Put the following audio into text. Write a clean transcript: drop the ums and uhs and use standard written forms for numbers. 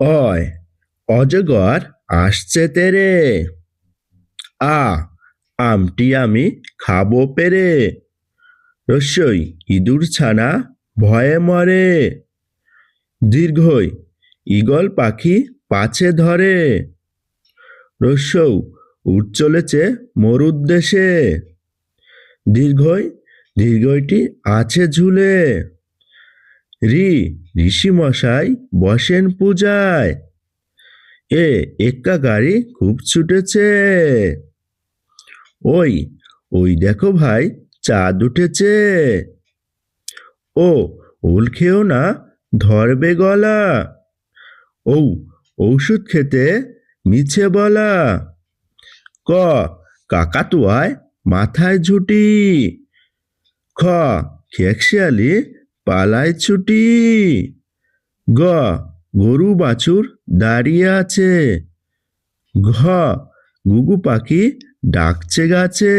অয় অজগর আসছে তেরে। আ আমটি আমি খাবো পেরে। রস্যই ইঁদুর ছানা ভয়ে মরে। দীর্ঘই ঈগল পাখি পাছে ধরে। রস্যৌ উঠ চলেছে মরুর দেশে। দীর্ঘই দীর্ঘইটি আছে ঝুলে। ঋষি মশাই বসেন পূজায়। এক্কা গাড়ি খুব ছুটেছে। ওই ওই দেখো ভাই চাঁদ উঠেছে। ও ওল খেও না ধরবে গলা। ঔষধ খেতে মিছে বলা। ক কাকাতুয়ায় মাথায় ঝুঁটি। খ খেকশিয়ালি পালায় ছুটি। গ গরু বাছুর দাঁড়িয়ে আছে। ঘ ঘুঘু পাখি ডাকছে গাছে।